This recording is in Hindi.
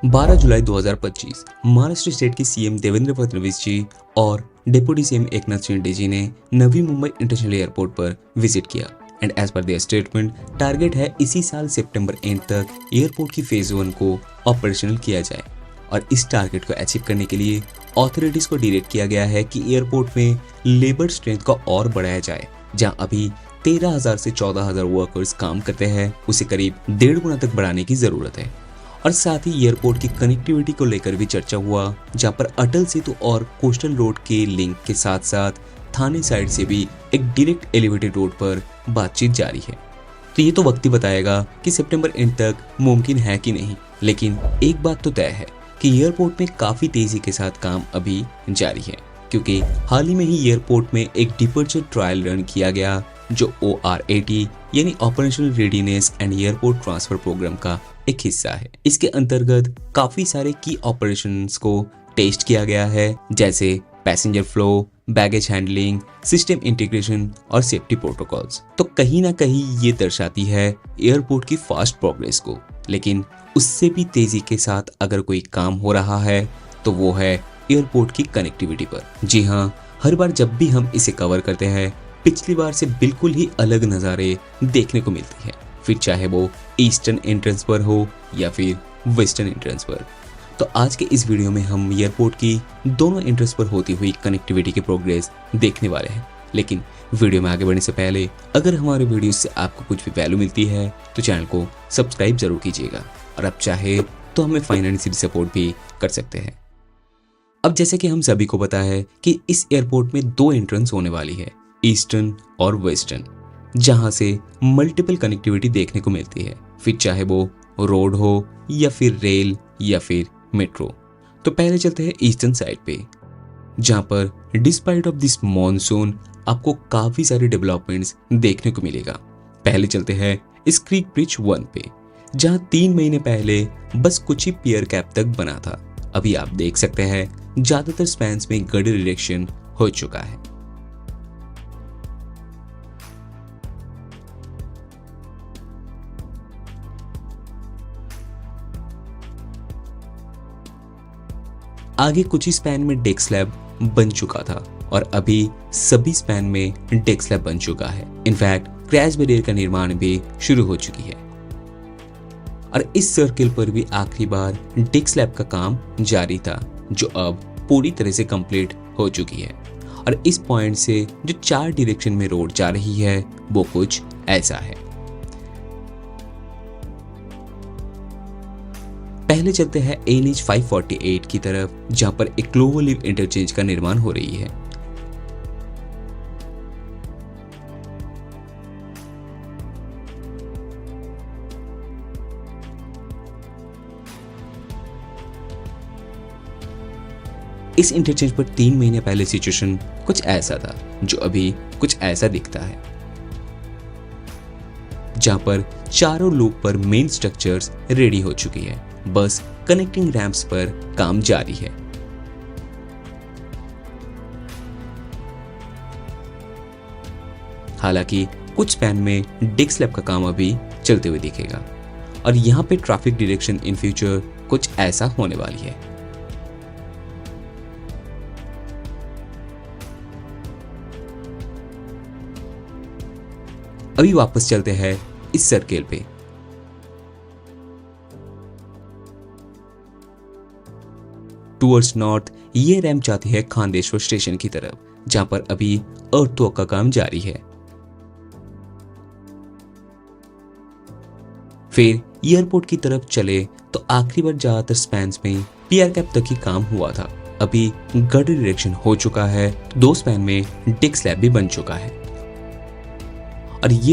12 जुलाई 2025 महाराष्ट्र स्टेट के सीएम देवेंद्र फडणवीस जी और डिप्टी सीएम एकनाथ शिंदे जी ने नवी मुंबई इंटरनेशनल एयरपोर्ट पर विजिट किया and as per their statement target है इसी साल सितंबर एंड तक एयरपोर्ट की फेज 1 को ऑपरेशनल किया जाए और इस टारगेट को अचीव करने के लिए अथॉरिटीज को डायरेक्ट किया गया है कि एयरपोर्ट में लेबर स्ट्रेंथ को और बढ़ाया जाए। जहां अभी 13,000 से 14,000 वर्कर्स काम करते हैं उसे करीब 1.5 गुना तक बढ़ाने की जरूरत है। और साथ ही एयरपोर्ट की कनेक्टिविटी को लेकर भी चर्चा हुआ, जहां पर अटल सेतु और कोस्टल रोड के लिंक के साथ साथ थाने साइड से भी एक डायरेक्ट एलिवेटेड रोड पर बातचीत जारी है। तो ये तो वक्त ही बताएगा कि सितंबर एंड तक मुमकिन है कि नहीं, लेकिन एक बात तो तय है कि एयरपोर्ट में काफी तेजी के साथ काम अभी जारी है, क्योंकि हाल ही में ही एयरपोर्ट में एक डिपर्चर ट्रायल रन किया गया जो ORAT यानी operational readiness and airport transfer programme का एक हिस्सा है। इसके अंतर्गत काफी सारे की ऑपरेशंस को टेस्ट किया गया है, जैसे passenger flow, baggage handling, system integration और सेफ्टी प्रोटोकॉल्स। तो कहीं ना कहीं ये दर्शाती है एयरपोर्ट की फास्ट प्रोग्रेस को, लेकिन उससे भी तेजी के साथ अगर कोई काम हो रहा है तो वो है एयरपोर्ट की कनेक्टिविटी पर। जी हाँ, हर बार जब भी हम इसे कवर करते हैं पिछली बार से बिल्कुल ही अलग नज़ारे देखने को मिलती है, फिर चाहे वो ईस्टर्न एंट्रेंस पर हो या फिर वेस्टर्न एंट्रेंस पर। तो आज के इस वीडियो में हम एयरपोर्ट की दोनों एंट्रेंस पर होती हुई कनेक्टिविटी की प्रोग्रेस देखने वाले हैं। लेकिन वीडियो में आगे बढ़ने से पहले अगर हमारे वीडियो से आपको कुछ भी वैल्यू मिलती है तो चैनल को सब्सक्राइब जरूर कीजिएगा और अब चाहे तो हमें फाइनेंशियल सपोर्ट भी कर सकते हैं। अब जैसे कि हम सभी को पता है कि इस एयरपोर्ट में 2 एंट्रेंस होने वाली है, ईस्टर्न और वेस्टर्न, जहां से मल्टीपल कनेक्टिविटी देखने को मिलती है, फिर चाहे वो रोड हो या फिर रेल या फिर मेट्रो। तो पहले चलते हैं ईस्टर्न साइड पे, जहां पर डिस्पाइट ऑफ दिस मॉनसून आपको काफी सारे डेवलपमेंट्स देखने को मिलेगा। पहले चलते हैं इस क्रीक ब्रिज 1 पे, जहां 3 महीने पहले बस कुछ ही पियर कैप तक बना था। अभी आप देख सकते हैं ज्यादातर स्पैन्स में गर्डर इरेक्शन हो चुका है। आगे कुछ ही स्पैन में डेक स्लैब बन चुका था और अभी सभी स्पैन में डेक स्लैब बन चुका है। इनफैक्ट क्रैश बैरियर का निर्माण भी शुरू हो चुकी है और इस सर्किल पर भी आखिरी बार डेक स्लैब का काम जारी था, जो अब पूरी तरह से कंप्लीट हो चुकी है। और इस पॉइंट से जो 4 डायरेक्शन में रोड जा रही है वो कुछ ऐसा है। पहले चलते हैं NH 548 की तरफ, जहां पर एक क्लोवरलीव इंटरचेंज का निर्माण हो रही है। इस इंटरचेंज पर 3 महीने पहले सिचुएशन कुछ ऐसा था, जो अभी कुछ ऐसा दिखता है, जहां पर चारों लूप पर मेन स्ट्रक्चर्स रेडी हो चुकी है, बस कनेक्टिंग रैंप्स पर काम जारी है। हालांकि कुछ स्पैन में डेक स्लैब का काम अभी चलते हुए दिखेगा और यहां पे ट्रैफिक डायरेक्शन इन फ्यूचर कुछ ऐसा होने वाली है। अभी वापस चलते हैं इस सर्किल पे। टुवर्ड्स नॉर्थ ये रैंप जाती है खांडेश्वर स्टेशन की तरफ, जहां पर अभी अर्थवर्क का काम जारी है। फिर एयरपोर्ट की तरफ चले तो आखिरी बार ज्यादातर स्पैन्स में पियर कैप तक ही काम हुआ था। अभी गर्डर डायरेक्शन हो चुका है, 2 स्पैन में डेक स्लैब भी बन चुका है और ये